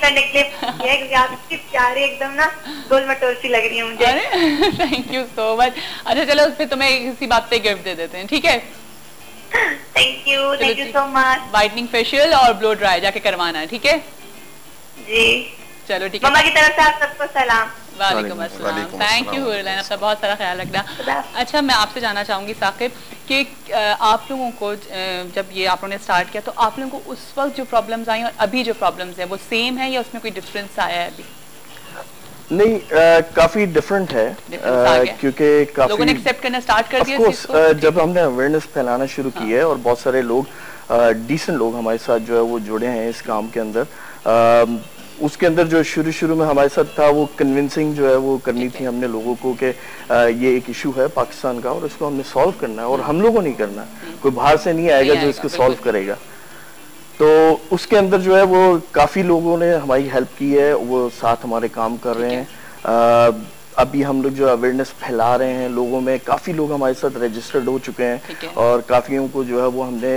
करने के लिए, ये आपकी प्यारी एकदम ना गोल मटोल सी लग रही है मुझे। Thank you so much. अच्छा चलो फिर तुम्हें इसी बात पे गिफ्ट दे देते हैं, ठीक है? Thank you so much. Whitening facial और ब्लो ड्राई जाके करवाना है, ठीक है जी। चलो ठीक है। मम्मा की तरफ से आप सबको सलाम। वालेकुम अस्सलाम। थैंक यू हुरलैन, अपना बहुत सारा ख्याल रखना। अच्छा मैं आपसे जानना चाहूँगी साकिब कि आप लोगों को जब ये आप लोगों ने स्टार्ट किया तो आप लोगों को उस वक्त जो प्रॉब्लम्स आई और अभी जो प्रॉब्लम्स है वो सेम है या उसमें कोई डिफरेंस आया है अभी? नहीं, काफी डिफरेंट है, क्योंकि काफी लोगों ने एक्सेप्ट करना स्टार्ट कर दिया इस चीज़ को। जब हमने अवेयरनेस फैलाना शुरू की है और बहुत सारे लोग डिसेंट लोग हमारे साथ जो है वो जुड़े हैं इस काम के अंदर, उसके अंदर जो शुरू में हमारे साथ था वो कन्विंसिंग जो है वो करनी थी हमने लोगों को कि ये एक इशू है पाकिस्तान का और इसको हमने सॉल्व करना है और हम लोगों नहीं करना, कोई बाहर से नहीं आएगा जो इसको सॉल्व करेगा। तो उसके अंदर जो है वो काफी लोगों ने हमारी हेल्प की है, वो साथ हमारे काम कर रहे हैं। अभी हम लोग जो अवेयरनेस फैला रहे हैं लोगों में, काफी लोग हमारे साथ रजिस्टर्ड हो चुके हैं और काफियों को जो है वो हमने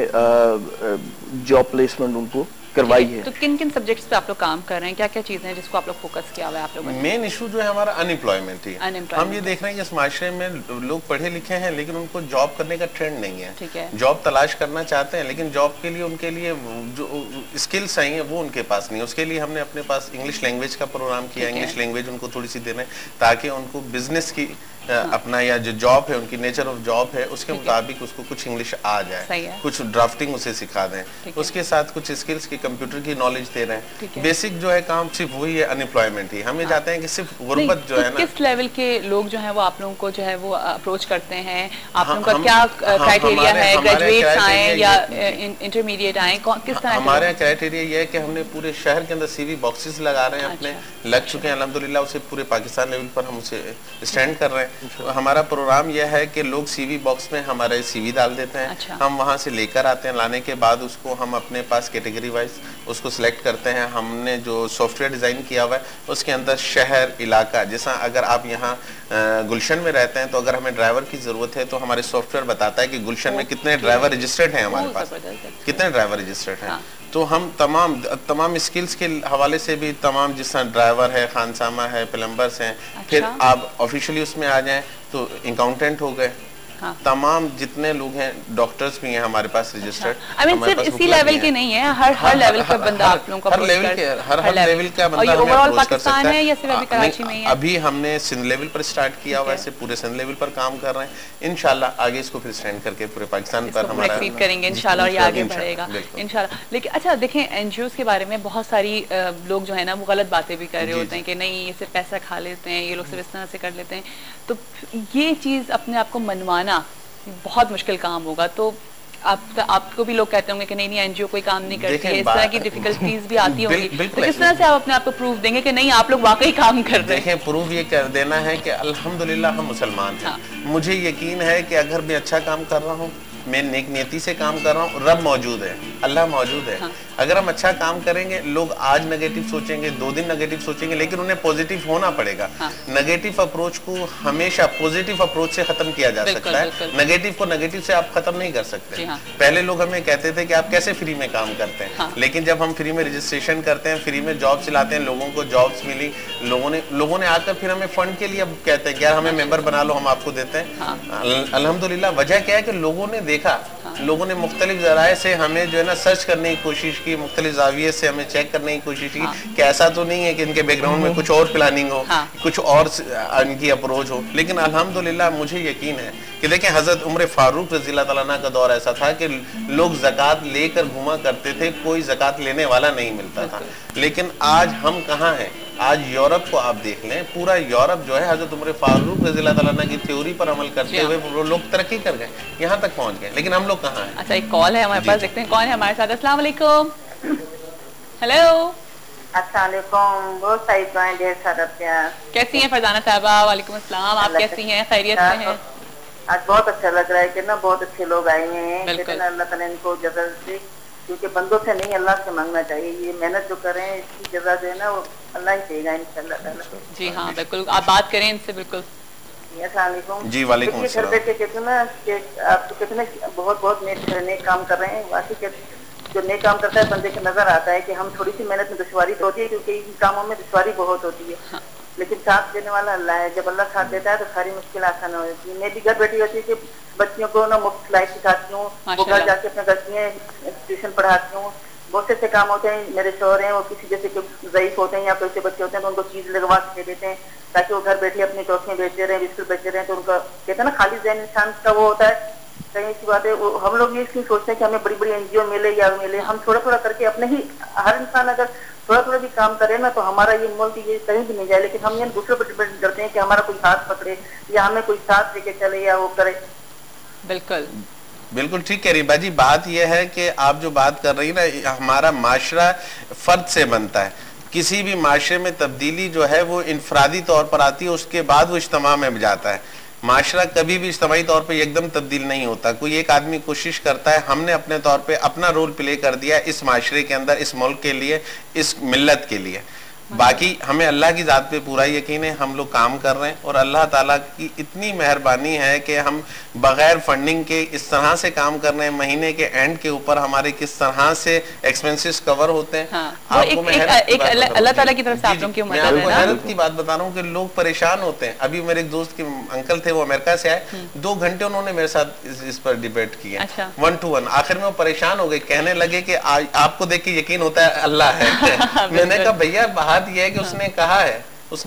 जॉब प्लेसमेंट उनको करवाई है। तो किन किन सब्जेक्ट्स पे आप लोग काम कर रहे हैं, क्या क्या चीजें हैं जिसको आप लोग फोकस किया हुआ है आप लोगों ने? मेन इशू जो है हमारा अनएम्प्लॉयमेंट ही। हम ये देख रहे हैं कि इस माशरे में लोग पढ़े लिखे हैं लेकिन उनको जॉब करने का ट्रेंड नहीं है। ठीक है। जॉब तलाश करना चाहते हैं लेकिन जॉब के लिए उनके लिए जो स्किल्स चाहिए वो उनके पास नहीं है। उसके लिए हमने अपने पास इंग्लिश लैंग्वेज का प्रोग्राम किया। इंग्लिश लैंग्वेज उनको थोड़ी सी देना ताकि उनको बिजनेस की अपना या जो जॉब है उनकी नेचर ऑफ जॉब है उसके मुताबिक उसको कुछ इंग्लिश आ जाए, कुछ ड्राफ्टिंग उसे सिखा दें, उसके साथ कुछ स्किल्स की कंप्यूटर की नॉलेज दे रहे हैं। बेसिक जो है काम सिर्फ वही है, अनएम्प्लॉयमेंट ही। हम ये चाहते हैं कि सिर्फ गुर्बत जो है ना। किस लेवल के लोग जो है वो आप लोगों को जो है वो अप्रोच करते हैं? आप लोगों का क्या क्राइटेरिया है? ग्रेजुएट्स आए या इंटरमीडिएट आए, किस तरह? हमारे क्राइटेरिया ये है कि हमने पूरे शहर के अंदर सीवी बॉक्सेस लगा रहे हैं अपने, लग चुके हैं अल्हम्दुलिल्लाह। उसे पूरे पाकिस्तान लेवल पर हम उसे स्टैंड कर रहे हैं। हमारा प्रोग्राम यह है कि लोग सीवी बॉक्स में हमारे सीवी डाल देते हैं, हम वहां से लेकर आते हैं, लाने के बाद उसको हम अपने पास कैटेगरी वाइज उसको सिलेक्ट करते हैं। हमने जो सॉफ्टवेयर डिज़ाइन किया हुआ है उसके अंदर शहर इलाका, जैसा अगर आप यहाँ गुलशन में रहते हैं तो अगर हमें ड्राइवर की ज़रूरत है तो हमारे सॉफ्टवेयर बताता है कि गुलशन में कितने ड्राइवर रजिस्टर्ड हैं, हमारे पास कितने ड्राइवर रजिस्टर्ड हैं। तो हम तमाम स्किल्स के हवाले से भी तमाम जिस तरह ड्राइवर है, खानसामा है, प्लम्बर्स हैं, फिर आप ऑफिशियली उसमें आ जाएं तो अकाउंटेंट हो गए। तमाम जितने लोग हैं, डॉक्टर्स भी हैं हमारे पास रजिस्टर्ड। सिर्फ इसी लेवल के नहीं है, हर लेवल का बंदा आप लोगों का हर लेवल का बंदा हमें अप्रोच कर सकता है। या सिर्फ अभी कराची में ही है? अभी हमने सिंध लेवल पर स्टार्ट किया हुआ है, पूरे सिंध लेवल पर काम कर रहे हैं। इंशाल्लाह आगे इसको फिर स्टैंड करके पूरे पाकिस्तान पर हमारा करेंगे इंशाल्लाह और ये आगे बढ़ेगा इंशाल्लाह। लेकिन अच्छा देखें, एनजीओज के बारे में बहुत सारी लोग जो है ना वो गलत बातें भी कर रहे होते हैं कि नहीं ये सिर्फ पैसा खा लेते हैं, ये लोग सिर्फ इस तरह से कर लेते हैं। तो ये चीज़ अपने आप को मनवाना बहुत मुश्किल काम होगा। तो आपको भी लोग कहते होंगे कि नहीं एनजीओ कोई काम नहीं करती है, इस तरह की डिफिकल्टीज भी आती होंगी। तो किस तरह से आप अपने आप को प्रूफ देंगे कि नहीं आप लोग वाकई काम कर रहे हैं? देखें, प्रूफ ये कर देना है कि अल्हम्दुलिल्लाह हम मुसलमान हैं। मुझे यकीन है कि अगर मैं अच्छा काम कर रहा हूँ, मैं नेक नियति से काम कर रहा हूँ, रब मौजूद है, अल्लाह मौजूद है। अगर हम अच्छा काम करेंगे, लोग आज नेगेटिव सोचेंगे, 2 दिन नेगेटिव सोचेंगे, लेकिन उन्हें पॉजिटिव होना पड़ेगा। नेगेटिव अप्रोच को हमेशा पॉजिटिव अप्रोच से खत्म किया जा सकता है। नेगेटिव को नेगेटिव से आप खत्म नहीं कर सकते। पहले लोग हमें कहते थे कि आप कैसे फ्री में काम करते हैं, लेकिन जब हम फ्री में रजिस्ट्रेशन करते हैं, फ्री में जॉब चलाते हैं, लोगों को जॉब्स मिली, लोगों ने आकर फिर हमें फंड के लिए अब कहते हैं यार हमें मेंबर बना लो, हम आपको देते हैं। अल्हम्दुलिल्लाह वजह क्या है कि लोगों ने देखा, लोगों ने मुख्तलिफ जराए से हमें जो है ना सर्च करने की कोशिश की, मुख्तलिफ जाविये से हमें चेक करने की कोशिश की कि ऐसा तो नहीं है कि इनके बैकग्राउंड में कुछ और प्लानिंग हो, कुछ और इनकी अप्रोच हो। लेकिन अल्हम्दुलिल्लाह मुझे यकीन है कि देखें, हजरत उमर फारूक रज़ियल्लाहु ताला अन्हु का दौर ऐसा था कि लोग ज़कात लेकर घुमा करते थे, कोई ज़कात लेने वाला नहीं मिलता था। लेकिन आज हम कहाँ हैं? आज यूरोप को आप देख लें, पूरा यूरोप जो है हजरत उमर फारूक रज़ियल्लाहु ताला अन्हु की थ्योरी पर अमल करते हुए वो लोग तरक्की कर गए, यहाँ तक पहुँच गए। लेकिन हम लोग कहाँ हैं? अच्छा, एक कॉल है हमारे पास, देखते हैं कौन है हमारे साथ। अस्सलाम वालेकुम। हेलो, अस्सलाम वालेकुम। बहुत सारी दुआएं, ढेर सारा प्यार। कैसी हैं फरजाना साहबा? वालेकुम अस्सलाम, आप कैसी हैं? खैरियत से हैं? आज बहुत अच्छा लग रहा है कि ना बहुत अच्छे लोग आए हैं। अल्लाह ताला इनको जज़ा दे, क्योंकि बंदों से नहीं अल्लाह से मांगना चाहिए। ये मेहनत जो कर रहे हैं इसकी जज़ा जो है ना वो अल्लाह ही देगा इंशाअल्लाह। जी हाँ बिल्कुल, आप बात करें इनसे। बिल्कुल। जी वालेकुम अस्सलाम। घर बैठे कहते ना कि आप कितने बहुत नेक काम कर रहे हैं, वाकई जो नए काम करता है बंदे को नजर आता है कि हम थोड़ी सी मेहनत में दुश्वारी तो होती है, क्योंकि इन कामों में दुश्वारी बहुत होती है, लेकिन साथ देने वाला अल्लाह है। जब अल्लाह साथ देता है तो सारी मुश्किल आसान हो जाती है। मैं भी घर बैठी होती है कि बच्चियों को ना मुफ्त लाइफ सिखाती हूँ, वो घर जाके अपने करती हैं, ट्यूशन पढ़ाती हूँ। बहुत से ऐसे काम होते हैं, मेरे शोहर हैं वो किसी जैसे ज़ईफ होते हैं या कोई से बच्चे होते हैं तो उनको चीज लगवा के दे देते हैं ताकि वो घर बैठे अपनी टॉफियाँ बेचते रहे, बिस्कुट बेचते रहे। तो उनका कहते हैं ना खाली ज़हन इंसान का वो होता है। कहीं की बात है, हम लोग ये इसलिए सोचते हैं कि हमें बड़ी बड़ी एनजीओ मिले या मिले, हम थोड़ा थोड़ा करके अपने ही, हर इंसान अगर थोड़ा थोड़ा भी काम करे ना तो हमारा ये मुल्क ये कहीं भी नहीं जाए। लेकिन हम ये दूसरों पर डिपेंड करते हैं कि हमारा कोई हाथ पकड़े या हमें कोई साथ लेके चले या वो करे। बिल्कुल बिल्कुल ठीक कह रही बाजी। बात यह है कि आप जो बात कर रही ना, हमारा माशरा फर्द से बनता है। किसी भी माशरे में तब्दीली जो है वो इनफरादी तौर पर आती है, उसके बाद वो इज्तिमा में जाता है। माशरा कभी भी इज्तिमाई तौर पे एकदम तब्दील नहीं होता। कोई एक आदमी कोशिश करता है, हमने अपने तौर पे अपना रोल प्ले कर दिया इस माशरे के अंदर, इस मुल्क के लिए, इस मिल्लत के लिए। बाकी हमें अल्लाह की ज़ात पे पूरा यकीन है, हम लोग काम कर रहे हैं और अल्लाह ताला की इतनी मेहरबानी है कि हम बगैर फंडिंग के इस तरह से काम कर रहे हैं। महीने के एंड के ऊपर हमारे किस तरह से एक्सपेंसेस कवर होते हैं। हाँ, एक अल्लाह ताला की तरफ से आप लोगों की मदद है ना। हैरत की बात बता रहा हूँ कि लोग परेशान होते हैं। अभी मेरे एक दोस्त के अंकल थे, वो अमेरिका से आए, 2 घंटे उन्होंने मेरे साथ इस पर डिबेट किया, 1 to 1। आखिर में वो परेशान हो गए, कहने लगे कि आपको देख के यकीन होता है अल्लाह है। मैंने कहा भैया बात यह है कि उसने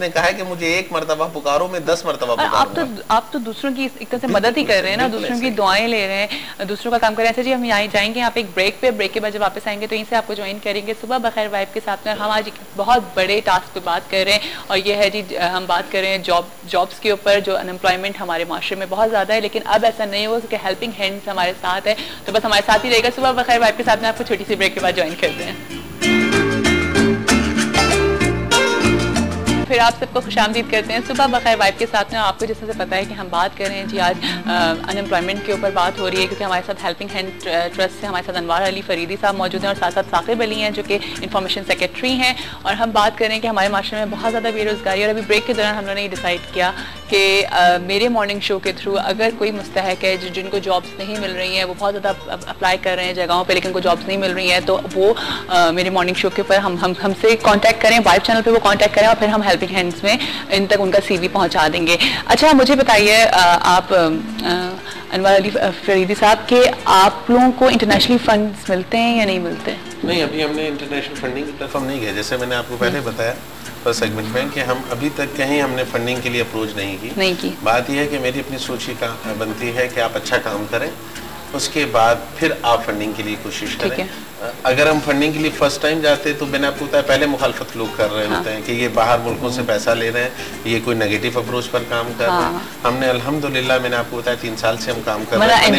कहा है कि मुझे 1 मरतबा पुकारो, मैं 10 मरतबा पुकारूंगा। आप तो दूसरों की एक तरह से मदद ही कर रहे हैं ना, दूसरों की दुआएं ले रहे हैं, दूसरों का काम कर रहे हैं। अच्छा जी, हम यहाँ जाएंगे यहाँ पे एक ब्रेक पे, ब्रेक के बाद जब वापस आएंगे तो यहीं से आपको ज्वाइन करेंगे सुबह बखैर वाइब के साथ में। हम आज बहुत बड़े टास्क पे बात कर रहे हैं और ये है जी, हम बात कर रहे हैं जॉब्स के ऊपर। जो अनएम्प्लॉयमेंट हमारे माशरे में बहुत ज़्यादा है, लेकिन अब ऐसा नहीं हो कि हेल्पिंग हैंड्स हमारे साथ है, तो बस हमारे साथ ही रहेगा सुबह बखैर वाइब के साथ में। आपको छोटी सी ब्रेक के बाद ज्वाइन करते हैं। फिर आप सबको खुशामदीद करते हैं सुबह बखैर वाइब के साथ में। आपको जैसे से पता है कि हम बात कर रहे हैं जी, आज अनएम्प्लॉयमेंट के ऊपर बात हो रही है, क्योंकि हमारे साथ हेल्पिंग हैंड ट्रस्ट से हमारे साथ अनवार अली फरीदी साहब मौजूद हैं और साथ साथ साकिब अली हैं जो कि इंफॉर्मेशन सेक्रेटरी हैं। और हम बात कर रहे हैं कि हमारे माशरे में बहुत ज़्यादा बेरोज़गारी है। और अभी ब्रेक के दौरान हम लोगों ने डिसाइड किया कि मेरे मॉर्निंग शो के थ्रू अगर कोई मुस्तहक है जिनको जॉब्स नहीं मिल रही हैं, वो बहुत ज़्यादा अप्लाई कर रहे हैं जगहों पे लेकिन कोई जॉब्स नहीं मिल रही हैं, तो वो मेरे मॉर्निंग शो के ऊपर हमसे कांटेक्ट करें, वाइब चैनल पे वो कांटेक्ट करें और फिर हम हेल्पिंग हैंड्स में इन तक उनका CV पहुंचा देंगे। अच्छा, मुझे बताइए आप अनवार अली फरीदी साहब के आप लोगों को इंटरनेशनल फंड्स मिलते हैं या नहीं मिलते? नहीं, अभी हमने इंटरनेशनल फंडिंग की तरफ हम नहीं गए। जैसे मैंने आपको पहले बताया फर्स्ट सेगमेंट में कि हम अभी तक कहीं हमने फंडिंग के लिए अप्रोच नहीं की। बात यह है कि मेरी अपनी सोच ही बनती है कि आप अच्छा काम करें, उसके बाद फिर आप फंडिंग के लिए कोशिश करें। अगर हम फंडिंग के लिए फर्स्ट टाइम जाते तो मैंने आपको बताया पहले मुखालफत लोग कर रहे होते हैं कि ये बाहर मुल्कों से पैसा ले रहे हैं, ये कोई नेगेटिव अप्रोच पर काम कर रहे हैं। हमने अल्हम्दुलिल्लाह, मैंने आपको बताया 3 साल से हम काम कर रहे हैं।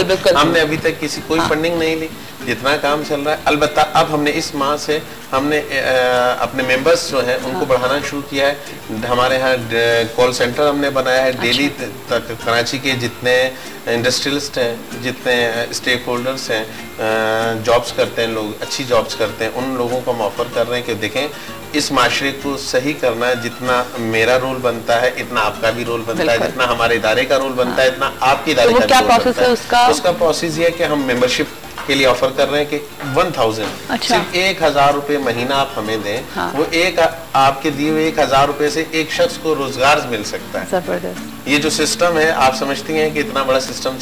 बिल्कुल हमने अभी तक कोई फंडिंग नहीं ली, जितना काम चल रहा है। अलबत्ता अब हमने इस माह से हमने अपने मेंबर्स जो हैं उनको बढ़ाना शुरू किया है। हमारे यहाँ कॉल सेंटर हमने बनाया है। डेली तक कराची के जितने इंडस्ट्रियलिस्ट हैं, जितने स्टेक होल्डर्स हैं, जॉब्स करते हैं लोग, अच्छी जॉब्स करते हैं, उन लोगों को हम ऑफर कर रहे हैं कि देखें इस माशरे को सही करना है। जितना मेरा रोल बनता है इतना आपका भी रोल बनता है, जितना हमारे इदारे का रोल बनता है इतना आपके इदारे का रोल बनता है। उसका प्रोसेस ये है कि हम मेंबरशिप के लिए ऑफर कर रहे हैं कि 1000 सिर्फ 1000 रुपए महीना आप हमें दें। वो एक आपके दिए हुए 1000 रुपए से एक शख्स को रोजगार मिल सकता है। जबरदस्त। ये जो सिस्टम है, आप समझती हैं कि इतना बड़ा सिस्टम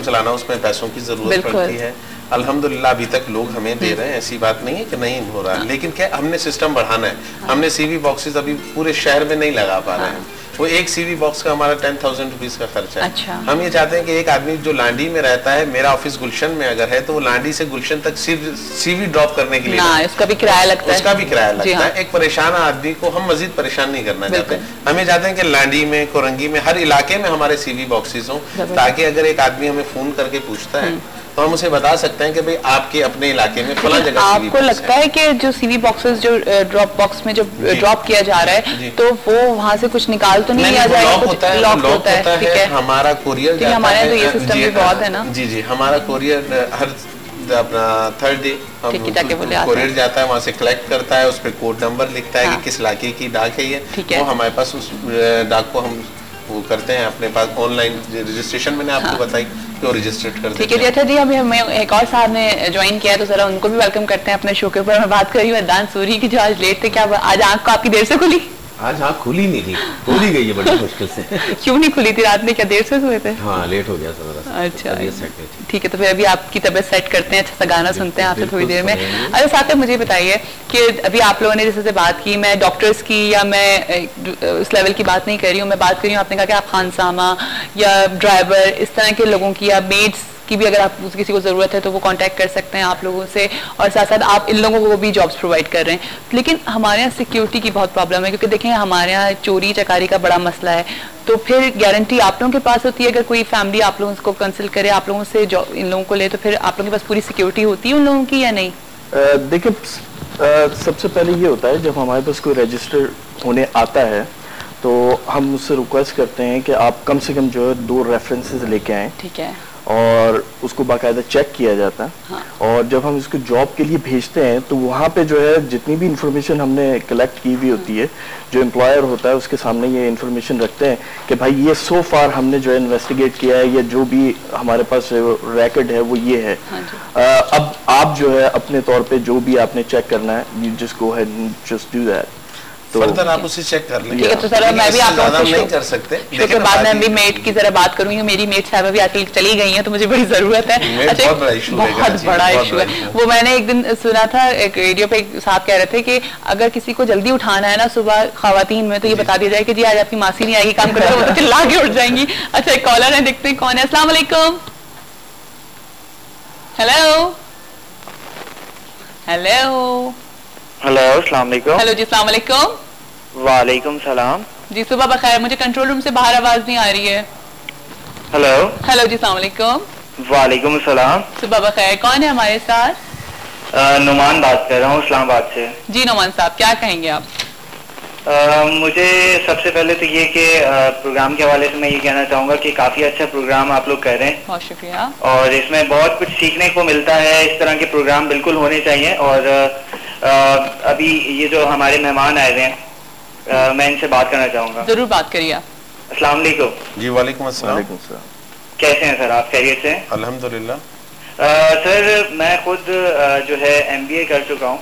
चलाना उसमें पैसों की जरूरत पड़ती है। अल्हम्दुलिल्लाह अभी तक लोग हमें दे रहे हैं, ऐसी बात नहीं है कि नहीं हो रहा है, लेकिन क्या हमने सिस्टम बढ़ाना है। हमने CV बॉक्सेस अभी पूरे शहर में नहीं लगा पा रहे हैं। वो एक CV बॉक्स का हमारा 10,000 रुपीज का खर्चा है। हम ये चाहते हैं कि एक आदमी जो लांडी में रहता है, मेरा ऑफिस गुलशन में अगर है तो वो लांडी से गुलशन तक CV ड्रॉप करने के लिए उसका भी किराया लगता है। एक परेशान आदमी को हम मजीद परेशान नहीं करना चाहते। हमें चाहते हैं कि लांडी में, कोरंगी में, हर इलाके में हमारे CV बॉक्सेस हों, ताकि अगर एक आदमी हमें फोन करके पूछता है तो हम उसे बता सकते हैं कि भाई आपके अपने इलाके में फला जगह। आपको लगता है कि जो CV बॉक्सेस जो ड्रॉप बॉक्स में जो ड्रॉप किया जा रहा है तो वो वहाँ से कुछ निकाल तो नहीं आ जाएगा? लॉक होता है, ठीक है। हमारा कोरियर जाता है, हमारे तो ये सिस्टम भी बहुत है ना। जी, हमारा कोरियर हर अपना थर्सडे कोरियर जाता है, वहाँ से कलेक्ट करता है, उस पर कोड नंबर लिखता है कि किस इलाके की डाक है ये, वो हमारे पास उस डाक को हम वो करते हैं अपने पास ऑनलाइन रजिस्ट्रेशन मैंने आपको बताई, आपके वो रजिस्टर्ड कर देते हैं। ठीक है जी। अच्छा जी, अभी हमें एक और साहब ने ज्वाइन किया है तो जरा उनको भी वेलकम करते हैं अपने शो के ऊपर। मैं बात कर रही हूँ अदनान सूरी की, जो आज लेट थे। क्या आज आंख को आपकी देर से खुली? आज आँख खुली नहीं थी, खुली गई है बड़ी मुश्किल से। क्यों नहीं खुली थी? रात में क्या देर से सोए थे? हाँ, लेट हो गया था। अच्छा ठीक है, तो फिर अभी आपकी तबीयत सेट करते हैं, अच्छा सा गाना सुनते हैं आपसे थोड़ी देर में। अच्छा साकिब, मुझे बताइए कि अभी आप लोगों ने जैसे से बात की, मैं डॉक्टर्स की या मैं उस लेवल की बात नहीं कर रही हूँ, मैं बात कर रही हूँ, आपने कहा कि आप खानसामा या ड्राइवर इस तरह के लोगों की या मेड्स की भी अगर आप किसी को ज़रूरत है तो वो कांटेक्ट कर सकते हैं आप लोगों से, और साथ साथ आप इन लोगों को भी जॉब्स प्रोवाइड कर रहे हैं। लेकिन हमारे यहाँ सिक्योरिटी की बहुत प्रॉब्लम है, क्योंकि देखें हमारे यहाँ चोरी चकारी का बड़ा मसला है। तो फिर गारंटी आप लोगों के पास होती है, अगर कोई फैमिली आप लोगों को कंसल्ट करे, आप लोगों से इन लोगों को ले, तो फिर आप लोगों के पास पूरी सिक्योरिटी होती है उन लोगों की या नहीं? देखिए, सबसे पहले ये होता है जब हमारे पास कोई रजिस्टर होने आता है तो हम उससे रिक्वेस्ट करते हैं कि आप कम से कम जो है 2 रेफरेंसेस लेके आएँ। ठीक है। और उसको बाकायदा चेक किया जाता है। हाँ। और जब हम इसको जॉब के लिए भेजते हैं तो वहाँ पे जो है जितनी भी इंफॉर्मेशन हमने कलेक्ट की हुई होती है, जो एम्प्लॉयर होता है उसके सामने ये इंफॉर्मेशन रखते हैं कि भाई ये सो फार हमने जो है इन्वेस्टिगेट किया है, या जो भी हमारे पास रिकॉर्ड है वो ये है। हाँ। अब आप जो है अपने तौर पे जो भी आपने चेक करना है, you just go ahead and just do that. तो फर्दर आप उसे चेक कर लेंगे। ठीक है, तो सर मैं भी आप लोगों नहीं कर सकते, लेकिन बाद में भी मेट की जरा बात करूंगी। मेरी मेट साहब अभी आजकल चली गई हैं तो मुझे बड़ी जरूरत है। अच्छा, बहुत बड़ा इशू है वो। मैंने एक दिन सुना था, एक रेडियो पे साहब कह रहे थे कि अगर किसी को जल्दी उठाना है ना सुबह खवातीन में, तो ये बता दिया जाए कि जी आज आपकी मासी नहीं आएगी काम करते, वो चिल्ला के उठ जाएंगी। अच्छा, एक कॉलर है, देखते हैं कौन है। अस्सलाम वालेकुम। हेलो हेलो हेलो, अस्सलाम वालेकुम। हेलो जी, अस्सलाम वालेकुम। वालेकुम सलाम जी, सुबह बखैर। मुझे कंट्रोल रूम से बाहर आवाज नहीं आ रही है। हेलो हेलो जी, अस्सलाम वालेकुम। वालेकुम सलाम। सुबह बखैर। कौन है हमारे साथ? नुमान बात कर रहा हूँ इस्लामाबाद से। जी नुमान साहब, क्या कहेंगे आप? मुझे सबसे पहले तो ये कि प्रोग्राम के हवाले से मैं ये कहना चाहूँगा कि काफ़ी अच्छा प्रोग्राम आप लोग कर रहे हैं। बहुत शुक्रिया। और इसमें बहुत कुछ सीखने को मिलता है। इस तरह के प्रोग्राम बिल्कुल होने चाहिए। और अभी ये जो हमारे मेहमान आए हुए हैं, मैं इनसे बात करना चाहूँगा। जरूर बात करिए आप। अस्सलाम वालेकुम। जी वालेकुम अस्सलाम। कैसे हैं सर आप? खैरियत से? अल्हम्दुलिल्लाह। सर मैं खुद जो है MBA कर चुका हूँ।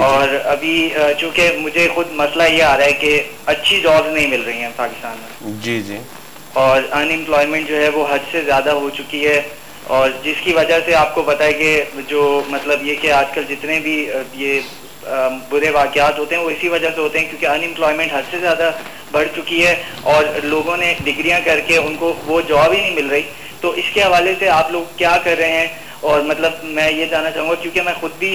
और अभी चूंकि मुझे खुद मसला ये आ रहा है कि अच्छी जॉब्स नहीं मिल रही हैं पाकिस्तान में। जी जी। और अनएम्प्लॉयमेंट जो है वो हद से ज़्यादा हो चुकी है, और जिसकी वजह से आपको पता है कि जो मतलब ये कि आजकल जितने भी ये बुरे वाक़यात होते हैं वो इसी वजह से होते हैं क्योंकि अनएम्प्लॉयमेंट हद से ज़्यादा बढ़ चुकी है और लोगों ने डिग्रियां करके उनको वो जॉब ही नहीं मिल रही। तो इसके हवाले से आप लोग क्या कर रहे हैं? और मतलब मैं ये जानना चाहूँगा क्योंकि मैं खुद भी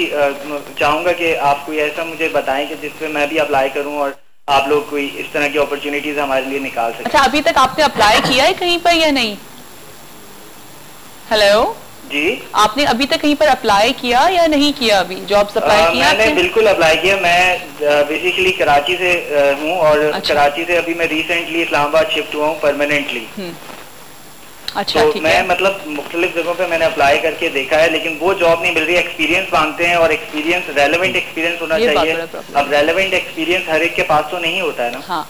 चाहूँगा कि आप कोई ऐसा मुझे बताएं कि जिसपे मैं भी अप्लाई करूँ और आप लोग कोई इस तरह की अपॉर्चुनिटीज हमारे लिए निकाल सकें। अच्छा, अभी तक आपने अप्लाई किया है कहीं पर या नहीं? हेलो जी, आपने अभी तक कहीं पर अप्लाई किया या नहीं किया? अभी जॉब्स अप्लाई किया? मैंने बिल्कुल अप्लाई किया। मैं बेसिकली कराची से हूँ और अच्छा। कराची से अभी मैं रिसेंटली इस्लामाबाद शिफ्ट हुआ हूँ परमानेंटली। अच्छा, तो मैं मतलब मुख्तलिफ जगहों पे मैंने अप्लाई करके देखा है लेकिन वो जॉब नहीं मिल रही। एक्सपीरियंस मांगते हैं और एक्सपीरियंस रेलेवेंट एक्सपीरियंस होना चाहिए। अब रेलेवेंट एक्सपीरियंस हर एक के पास तो नहीं होता है ना। हाँ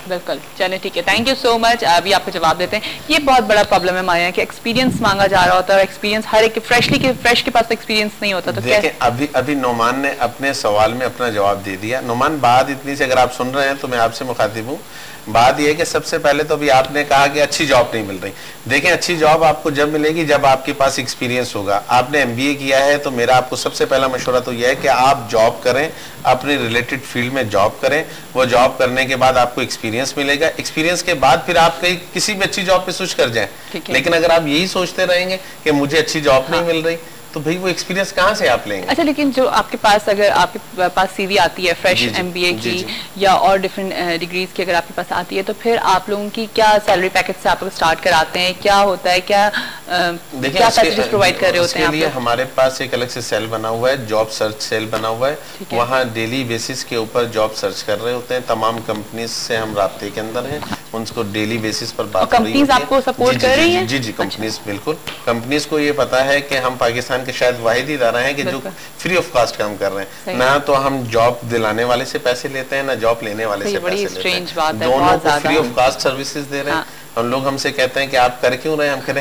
बिल्कुल, चलिए ठीक है, थैंक यू सो मच। अभी आपको जवाब देते हैं। ये बहुत बड़ा प्रॉब्लम है माया कि एक्सपीरियंस मांगा जा रहा होता है और एक्सपीरियंस हर एक फ्रेश के पास एक्सपीरियंस नहीं होता। तो देखिए अभी नोमान ने अपने सवाल में अपना जवाब दे दिया। नोमान, बात इतनी सी अगर आप सुन रहे हैं तो मैं आपसे मुखातिब हूँ। बात यह है कि सबसे पहले तो अभी आपने कहा कि अच्छी जॉब नहीं मिल रही। देखें, अच्छी जॉब आपको जब मिलेगी जब आपके पास एक्सपीरियंस होगा। आपने MBA किया है तो मेरा आपको सबसे पहला मशवरा तो यह है कि आप जॉब करें, अपने रिलेटेड फील्ड में जॉब करें। वो जॉब करने के बाद आपको एक्सपीरियंस मिलेगा। एक्सपीरियंस के बाद फिर आप कहीं किसी भी अच्छी जॉब पे स्विच कर जाएं। लेकिन अगर आप यही सोचते रहेंगे कि मुझे अच्छी जॉब नहीं मिल रही तो भाई वो एक्सपीरियंस कहाँ से आप लेंगे? अच्छा, लेकिन जो आपके पास अगर आपके पास CV आती है फ्रेश MBA की या और डिफरेंट डिग्रीज की अगर आपके पास आती है तो फिर आप लोगों की क्या सैलरी पैकेज से आप लोग स्टार्ट कराते हैं? क्या होता है, क्या पैकेजेस प्रोवाइड कर रहे होते हैं आप लोग? हमारे पास एक अलग से सेल बना हुआ है, जॉब सर्च सेल बना हुआ है। वहाँ डेली बेसिस के ऊपर जॉब सर्च कर रहे होते हैं। तमाम कंपनीज से हम राब्ते के अंदर हैं, उनको डेली बेसिस पर बात हो रही है। आपको सपोर्ट कर रही हैं? जी, कंपनीज बिल्कुल। कंपनीज को ये पता है कि हम पाकिस्तान के शायद वाहिद ही इदारा है कि जो फ्री ऑफ कॉस्ट काम कर रहे हैं। ना तो हम जॉब दिलाने वाले से पैसे लेते हैं ना जॉब लेने वाले से पैसे लेते हैं। दोनों को फ्री ऑफ कॉस्ट सर्विसेज दे रहे हैं। हम लोग हमसे कहते हैं कि आप कर क्यों रहे हैं? हम कह रहे हैं